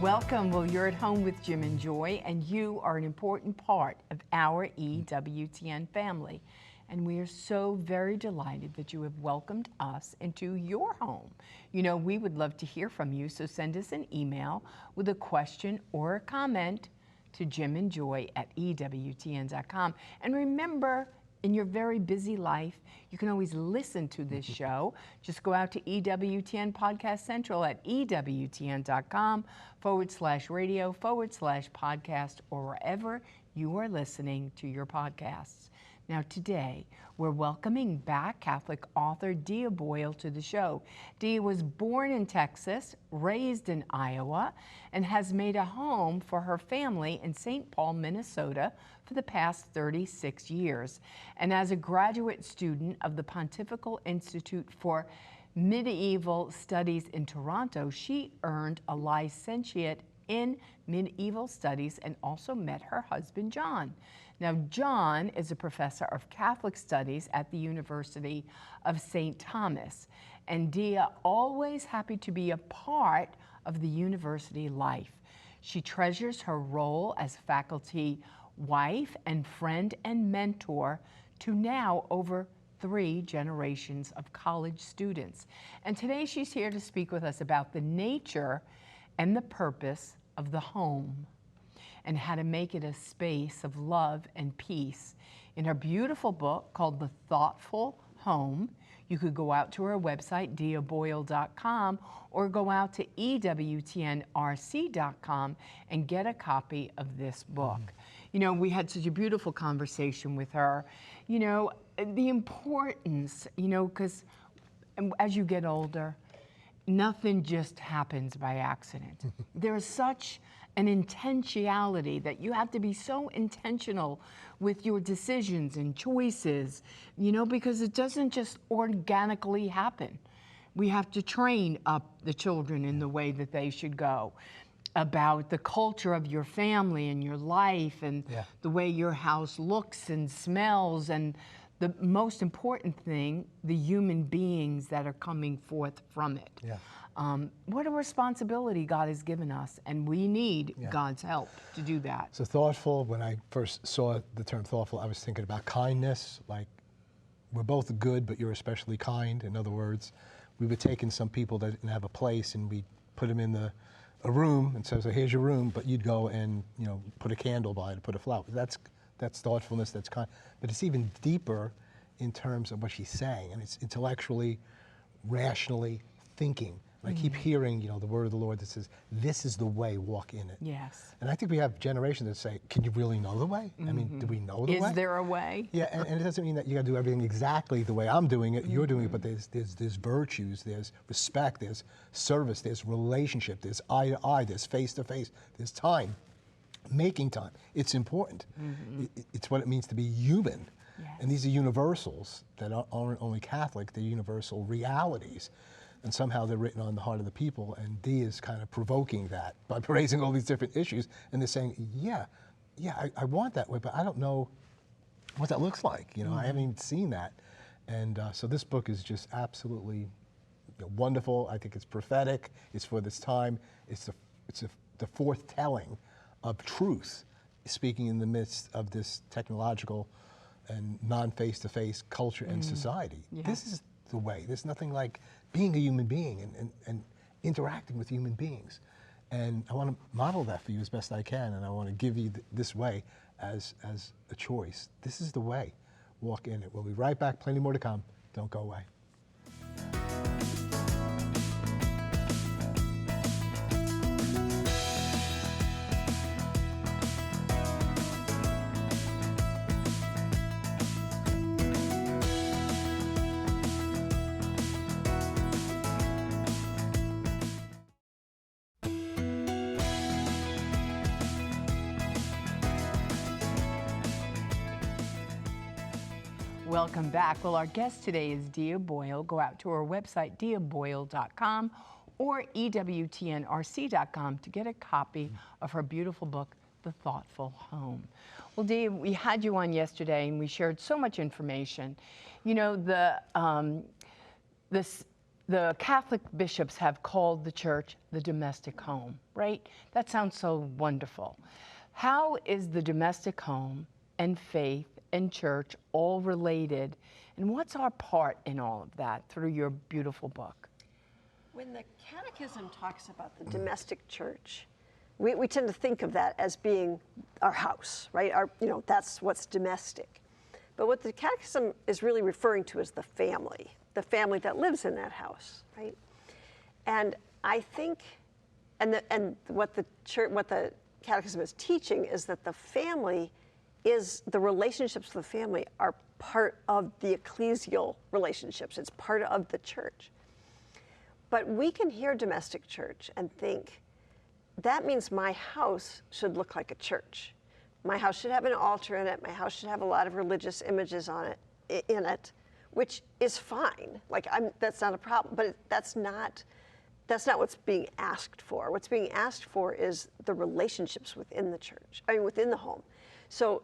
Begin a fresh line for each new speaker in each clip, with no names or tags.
Welcome. Well, you're at home with Jim and Joy, and you are an important part of our EWTN family. And we are so very delighted that you have welcomed us into your home. You know, we would love to hear from you, so send us an email with a question or a comment to jimandjoy@EWTN.com. And remember, in your very busy life, you can always listen to this show. Just go out to EWTN Podcast Central at EWTN.com/radio/podcast or wherever you are listening to your podcasts. Now today, we're welcoming back Catholic author Dia Boyle to the show. Dia was born in Texas, raised in Iowa, and has made a home for her family in St. Paul, Minnesota for the past 36 years. And as a graduate student of the Pontifical Institute for Medieval Studies in Toronto, she earned a licentiate in medieval studies and also met her husband, John. Now, John is a professor of Catholic studies at the University of St. Thomas, and Dia always happy to be a part of the university life. She treasures her role as faculty wife and friend and mentor to now over 3 generations of college students. And today she's here to speak with us about the nature and the purpose of the home and how to make it a space of love and peace. In her beautiful book called The Thoughtful Home, you could go out to her website, diaboyle.com, or go out to EWTNRC.com and get a copy of this book. You know, we had such a beautiful conversation with her. You know, the importance, you know, because as you get older, nothing just happens by accident. There's such an intentionality that you have to be so intentional with your decisions and choices, you know, because it doesn't just organically happen. We have to train up the children in the way that they should go, about the culture of your family and your life and the way your house looks and smells, and the most important thing, the human beings that are coming forth from it. What a responsibility God has given us, and we need God's help to do that.
So thoughtful, when I first saw the term thoughtful, I was thinking about kindness, like we're both good, but you're especially kind. In other words, we would take in some people that didn't have a place and we put them in a room and say, so here's your room, but you'd go and, you know, put a candle by it, put a flower. That's thoughtfulness, that's kind. But it's even deeper in terms of what she's saying, and it's intellectually, rationally thinking. And I keep hearing, you know, the word of the Lord that says, this is the way, walk in it.
Yes.
And I think we have generations that say, can you really know the way? I mean, do we know the way?
Is there a way?
Yeah, and it doesn't mean that you gotta do everything exactly the way I'm doing it, you're doing it, but there's virtues, there's respect, there's service, there's relationship, there's eye to eye, there's face to face, there's time, making time. It's important. It's what it means to be human.
Yes.
And these are universals that aren't only Catholic, they're universal realities. And somehow they're written on the heart of the people, and Dia is kind of provoking that by raising all these different issues, and they're saying, I want that way, but I don't know what that looks like. You know, I haven't even seen that. And so this book is just absolutely wonderful. I think it's prophetic. It's for this time. It's the forthtelling of truth, speaking in the midst of this technological and non-face-to-face culture and society. This is the way. There's nothing like being a human being and interacting with human beings. And I want to model that for you as best I can, and I want to give you this way as a choice. This is the way. Walk in it. We'll be right back. Plenty more to come. Don't go away.
Welcome back. Well, our guest today is Dia Boyle. Go out to our website, diaboyle.com or EWTNRC.com to get a copy of her beautiful book, The Thoughtful Home. Well, Dia, we had you on yesterday and we shared so much information. You know, the the Catholic bishops have called the church the domestic home, right? That sounds so wonderful. How is the domestic home and faith and church all related? And what's our part in all of that through your beautiful book?
When the Catechism talks about the domestic church, we tend to think of that as being our house, right? That's what's domestic. But what the Catechism is really referring to is the family that lives in that house, right? And I think, and what the Catechism is teaching is that the family the relationships of the family are part of the ecclesial relationships. It's part of the church. But we can hear domestic church and think, that means my house should look like a church. My house should have an altar in it. My house should have a lot of religious images in it, which is fine. That's not a problem. But that's not what's being asked for. What's being asked for is the relationships within the church. Within the home. So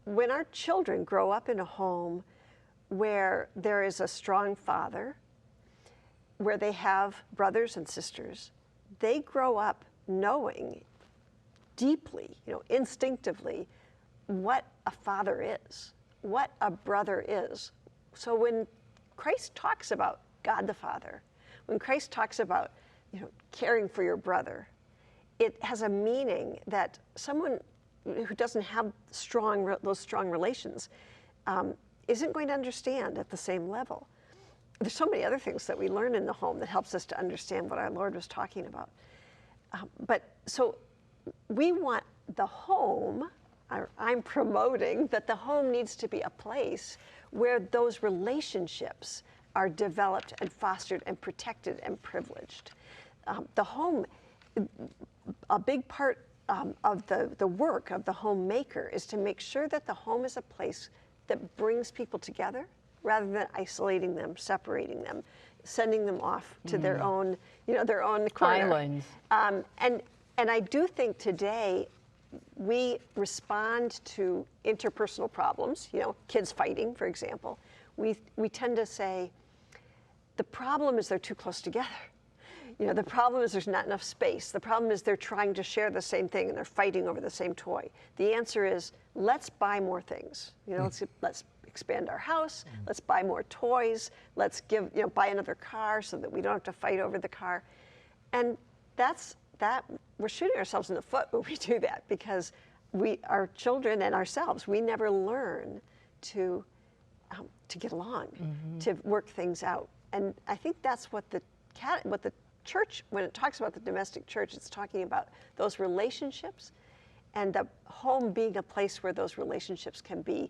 when our children grow up in a home where there is a strong father, where they have brothers and sisters, they grow up knowing deeply, instinctively, what a father is, what a brother is. So when Christ talks about God the Father, when Christ talks about, caring for your brother, it has a meaning that someone who doesn't have those strong relations isn't going to understand at the same level. There's so many other things that we learn in the home that helps us to understand what our Lord was talking about. So we want the home, I'm promoting that the home needs to be a place where those relationships are developed and fostered and protected and privileged. The home, a big part of the work of the homemaker is to make sure that the home is a place that brings people together rather than isolating them, separating them, sending them off to their own corner.
Islands.
And I do think today we respond to interpersonal problems, kids fighting, for example. We tend to say, the problem is they're too close together. The problem is there's not enough space. The problem is they're trying to share the same thing and they're fighting over the same toy. The answer is, let's buy more things. Let's expand our house. Let's buy more toys. Let's buy another car so that we don't have to fight over the car. And we're shooting ourselves in the foot when we do that, because our children and ourselves, we never learn to get along, to work things out. And I think that's what the church, when it talks about the domestic church, it's talking about those relationships and the home being a place where those relationships can be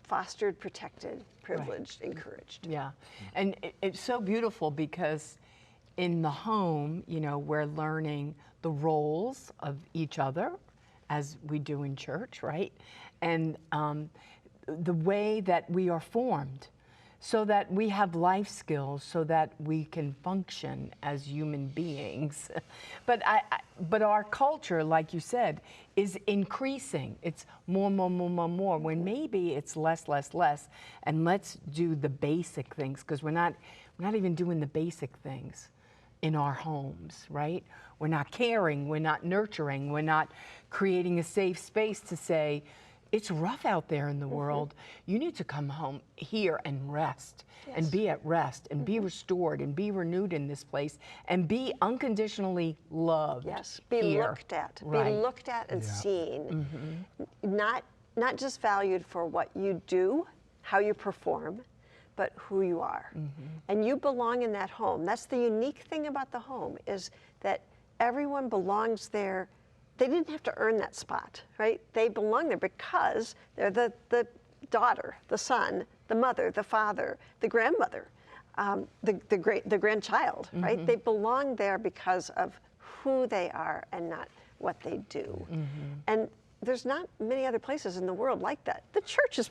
fostered, protected, privileged, encouraged.
Yeah, and it's so beautiful because in the home, we're learning the roles of each other as we do in church, right? And the way that we are formed so that we have life skills so that we can function as human beings. But our culture, like you said, is increasing. It's more, when maybe it's less, and let's do the basic things, because we're not even doing the basic things in our homes, right? We're not caring, we're not nurturing, we're not creating a safe space to say, it's rough out there in the world. You need to come home here and rest, and be at rest, and be restored, and be renewed in this place, and be unconditionally loved.
Yes, be looked at. Be looked at and seen. Not just valued for what you do, how you perform, but who you are. And you belong in that home. That's the unique thing about the home, is that everyone belongs there. They didn't have to earn that spot, right? They belong there because they're the daughter, the son, the mother, the father, the grandmother, the grandchild, right? They belong there because of who they are and not what they do. And there's not many other places in the world like that. The church is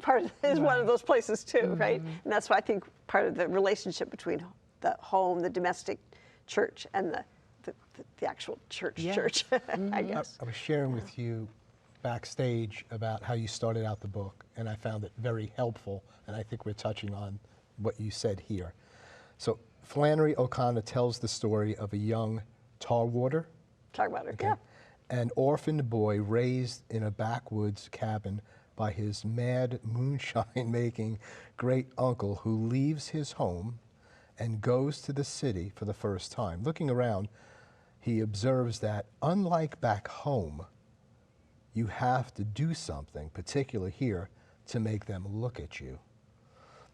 one of those places too, right? And that's why I think part of the relationship between the home, the domestic church, and the actual church, I guess.
I was sharing with you backstage about how you started out the book, and I found it very helpful, and I think we're touching on what you said here. So Flannery O'Connor tells the story of a young Tarwater,
Yeah.
an orphaned boy raised in a backwoods cabin by his mad moonshine-making great uncle who leaves his home and goes to the city for the first time. Looking around, he observes that unlike back home, you have to do something, particularly here, to make them look at you.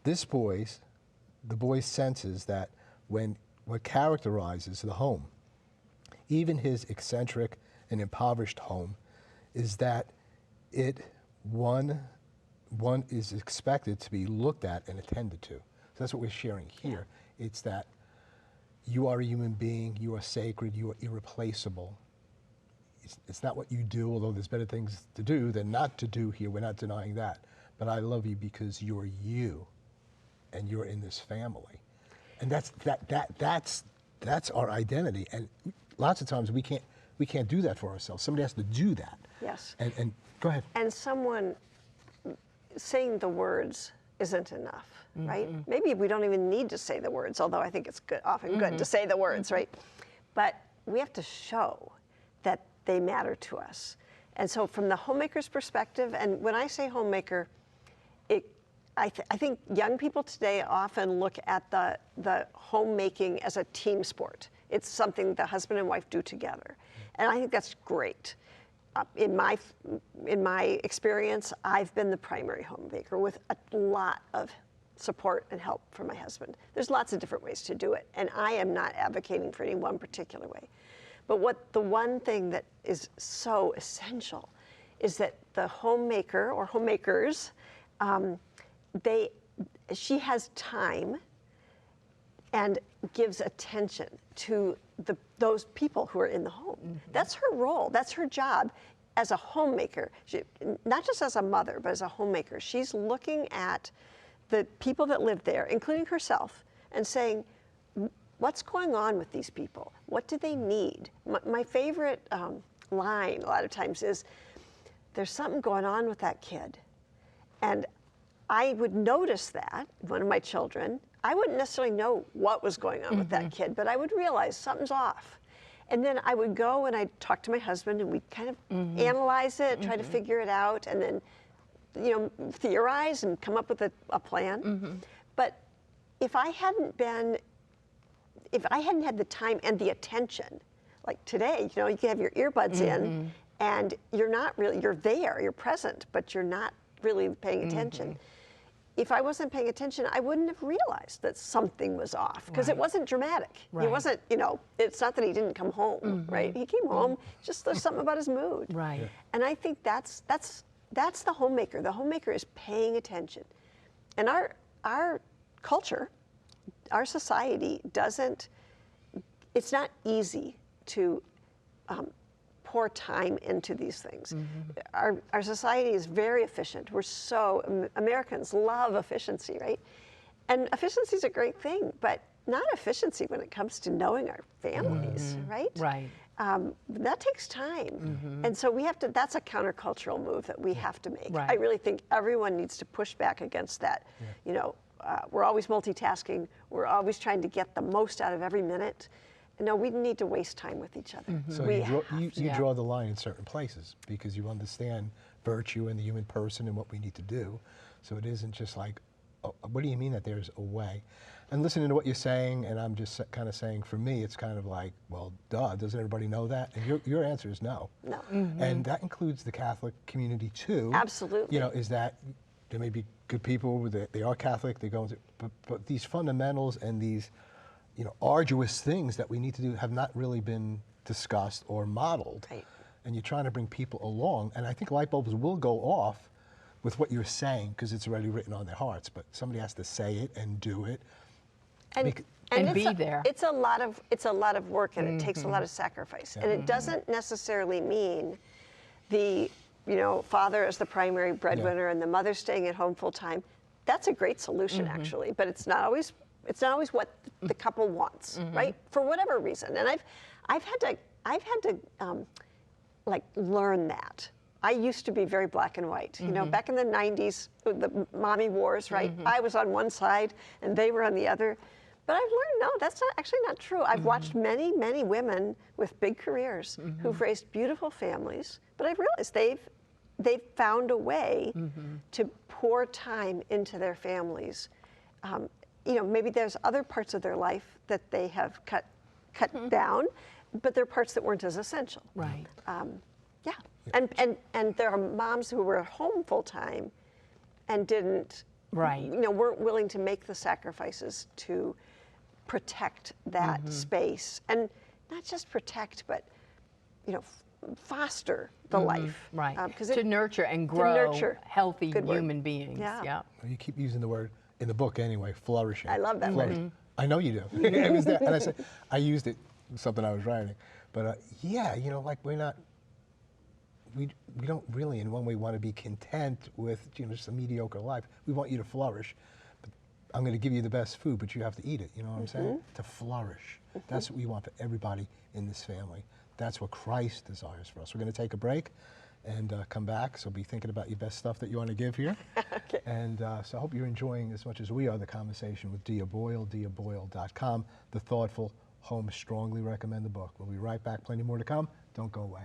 The boy senses that what characterizes the home, even his eccentric and impoverished home, is that one is expected to be looked at and attended to. So that's what we're sharing here. It's that you are a human being, you are sacred, you are irreplaceable. It's not what you do, although there's better things to do than not to do here. We're not denying that. But I love you because you're you, and you're in this family. And that's our identity. And lots of times we can't do that for ourselves. Somebody has to do that.
Yes.
And go ahead.
And someone saying the words isn't enough, right? Maybe we don't even need to say the words, although I think it's often good to say the words, right? But we have to show that they matter to us. And so from the homemaker's perspective, and when I say homemaker, I think young people today often look at the homemaking as a team sport. It's something the husband and wife do together. And I think that's great. In my experience, I've been the primary homemaker with a lot of support and help from my husband. There's lots of different ways to do it, and I am not advocating for any one particular way. But the one thing that is so essential is that the homemaker or homemakers, she has time and gives attention to those people who are in the home. That's her role. That's her job as a homemaker. Not just as a mother, but as a homemaker. She's looking at the people that live there, including herself, and saying, what's going on with these people? What do they need? My favorite line a lot of times is, there's something going on with that kid. And I would notice that, one of my children, I wouldn't necessarily know what was going on with that kid, but I would realize something's off. And then I would go and I'd talk to my husband and we'd kind of analyze it, try to figure it out, and then, theorize and come up with a plan. But if I hadn't had the time and the attention, like today, you can have your earbuds in and you're there, you're present, but you're not really paying attention. If I wasn't paying attention, I wouldn't have realized that something was off, because it wasn't dramatic. He wasn't, it's not that he didn't come home, right? He came home, just there's something about his mood.
Right. Yeah.
And I think that's the homemaker. The homemaker is paying attention. And our culture, our society it's not easy to pour time into these things. Our society is very efficient. Americans love efficiency, right? And efficiency is a great thing, but not efficiency when it comes to knowing our families, right?
Right.
That takes time. And so that's a countercultural move that we have to make.
Right.
I really think everyone needs to push back against that. We're always multitasking. We're always trying to get the most out of every minute. No, we need to waste time with each other.
So you draw the line in certain places because you understand virtue and the human person and what we need to do. So it isn't just like, what do you mean that there's a way? And listening to what you're saying, and I'm just kind of saying, for me, it's kind of like, well, duh, doesn't everybody know that? And your answer is no.
No.
And that includes the Catholic community too.
Absolutely.
Is that there may be good people, they are Catholic, they go into, but these fundamentals and these arduous things that we need to do have not really been discussed or modeled.
Right.
And you're trying to bring people along. And I think light bulbs will go off with what you're saying because it's already written on their hearts. But somebody has to say it and do it.
And be there.
It's a lot of work, and it takes a lot of sacrifice. And it doesn't necessarily mean the father as the primary breadwinner and the mother staying at home full time. That's a great solution, actually, but it's not always what the couple wants, right? For whatever reason. And I've had to learn that. I used to be very black and white. Back in the 90s, the mommy wars, right? I was on one side and they were on the other. But I've learned, no, that's actually not true. I've watched many, many women with big careers who've raised beautiful families, but I've realized they've found a way to pour time into their families. Maybe there's other parts of their life that they have cut down, but there are parts that weren't as essential.
Right.
Yeah. And there are moms who were at home full time and didn't, weren't willing to make the sacrifices to protect that space, and not just protect, but foster the life,
right? To nurture and grow healthy human beings.
Yeah.
Well, you keep using the word in the book anyway, flourishing.
I love that word.
I know you do. It was there, and I said I used it something I was writing, but we don't really in one way want to be content with just a mediocre life. We want you to flourish. I'm going to give you the best food, but you have to eat it. You know what I'm saying? To flourish. That's what we want for everybody in this family. That's what Christ desires for us. We're going to take a break and come back. So be thinking about your best stuff that you want to give here.
Okay.
And so I hope you're enjoying as much as we are the conversation with Dia Boyle, diaboyle.com. The Thoughtful Home. Strongly recommend the book. We'll be right back. Plenty more to come. Don't go away.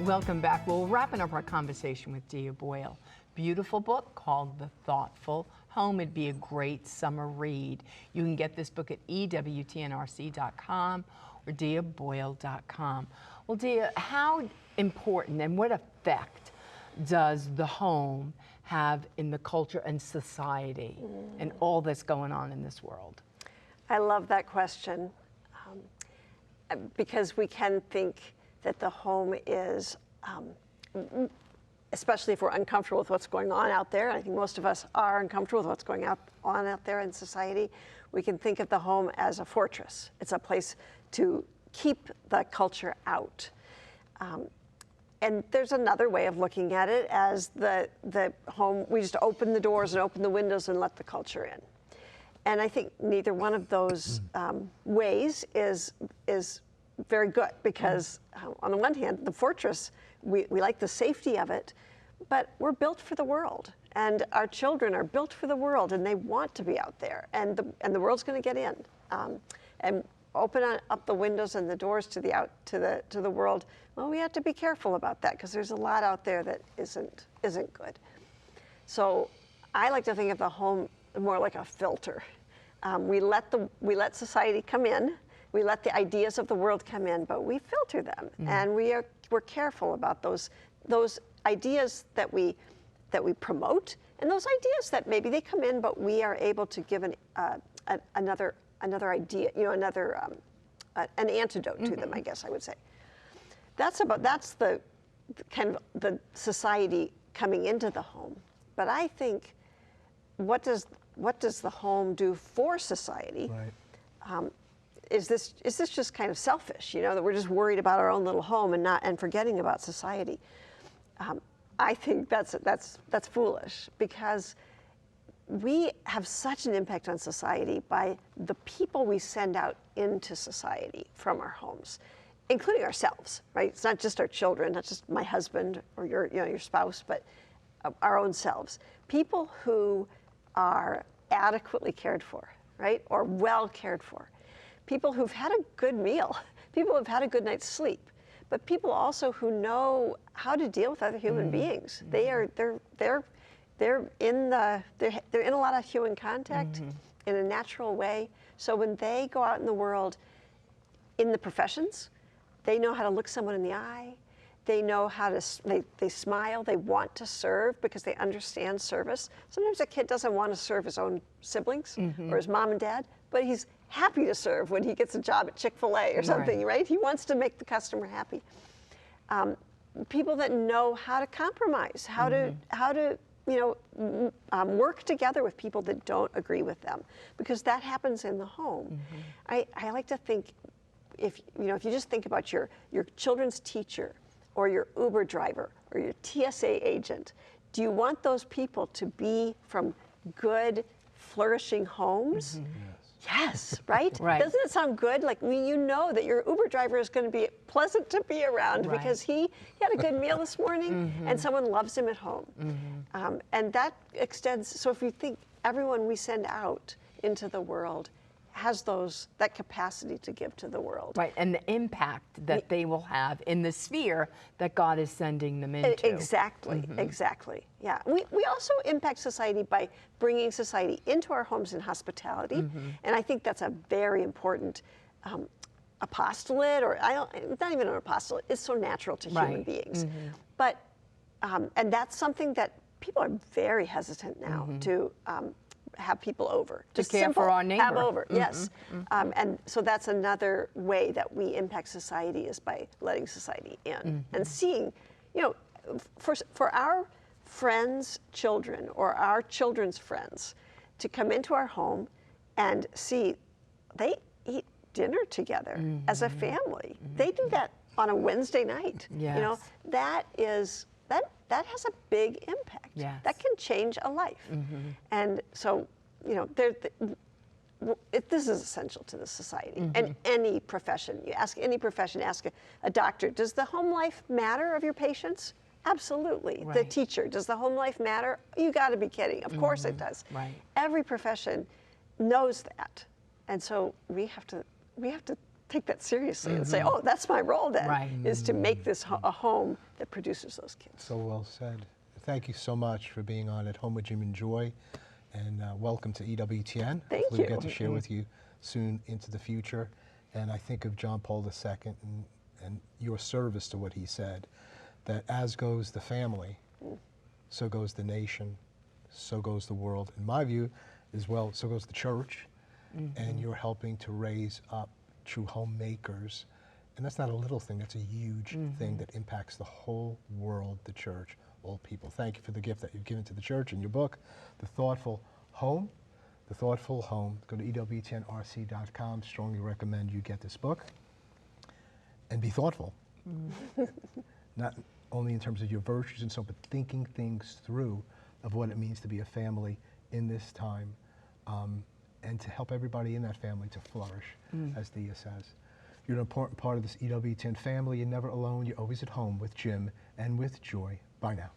Welcome back. Well, we're wrapping up our conversation with Dia Boyle. Beautiful book called The Thoughtful Home. It'd be a great summer read. You can get this book at EWTNRC.com or diaboyle.com. Well, Dia, how important and what effect does the home have in the culture and society and all that's going on in this world?
I love that question because we can think that the home is, especially if we're uncomfortable with what's going on out there, and I think most of us are uncomfortable with what's going on out there in society, we can think of the home as a fortress. It's a place to keep the culture out. And there's another way of looking at it as the home, we just open the doors and open the windows and let the culture in. And I think neither one of those ways is very good because on the one hand, the fortress, we like the safety of it, but we're built for the world, and our children are built for the world, and they want to be out there, and the world's going to get in, and open up the windows and the doors to the world. Well, we have to be careful about that because there's a lot out there that isn't good. So I like to think of the home more like a filter. We let society come in. We let the ideas of the world come in, but we filter them, and we're careful about those ideas that we promote, and those ideas that maybe they come in, but we are able to give another idea, an antidote to them, I guess I would say. That's the kind of the society coming into the home. But I think, what does the home do for society?
Right.
Is this just kind of selfish, that we're just worried about our own little home and forgetting about society? I think that's foolish because we have such an impact on society by the people we send out into society from our homes, including ourselves, right? It's not just our children, not just my husband or your spouse, but our own selves. People who are adequately cared for, right? Or well cared for. People who've had a good meal, people who've had a good night's sleep, but people also who know how to deal with other human beings. They're in a lot of human contact in a natural way. So when they go out in the world, in the professions, they know how to look someone in the eye. They know how to, they smile, they want to serve because they understand service. Sometimes a kid doesn't want to serve his own siblings or his mom and dad, but he's happy to serve when he gets a job at Chick-fil-A or something, right? He wants to make the customer happy. People that know how to compromise, how to work together with people that don't agree with them, because that happens in the home. I like to think if you just think about your children's teacher or your Uber driver or your TSA agent, do you want those people to be from good, flourishing homes? Yes, right?
Right.
Doesn't it sound good? Like you know that your Uber driver is going to be pleasant to be around
Right.
because he had a good meal this morning and someone loves him at home. And that extends, so if you think everyone we send out into the world has that capacity to give to the world.
Right, and the impact that they will have in the sphere that God is sending them into.
Exactly, exactly. Yeah. We also impact society by bringing society into our homes in hospitality, and I think that's a very important apostolate, or it's not even an apostolate, it's so natural to human beings. But, and that's something that people are very hesitant now to have people over.
To care for our neighbor.
Have over, yes. And so that's another way that we impact society, is by letting society in and seeing, for our friends' children or our children's friends to come into our home and see they eat dinner together as a family. They do that on a Wednesday night.
Yes.
That has a big impact.
Yes.
That can change a life. And so, this is essential to the society and any profession. You ask any profession, ask a doctor, does the home life matter of your patients? Absolutely.
Right.
The teacher, does the home life matter? You got to be kidding. Of course it does.
Right.
Every profession knows that. And so we have to take that seriously and say, oh, that's my role then,
Right.
is to make this a home that produces those kids.
So well said. Thank you so much for being on At Home with Jim and Joy, and welcome to EWTN.
Thank
Hopefully
you.
we'll get to share with you soon into the future. And I think of John Paul II and your service to what he said, that as goes the family, so goes the nation, so goes the world. In my view, as well, so goes the church, and you're helping to raise up true homemakers. And that's not a little thing, that's a huge thing that impacts the whole world, the church, all people. Thank you for the gift that you've given to the church in your book, The Thoughtful Home. The Thoughtful Home. Go to EWTNRC.com. Strongly recommend you get this book. And be thoughtful. Not only in terms of your virtues and so, but thinking things through of what it means to be a family in this time, and to help everybody in that family to flourish, as Dia says. You're an important part of this EWTN family. You're never alone. You're always at home with Jim and with Joy. Bye now.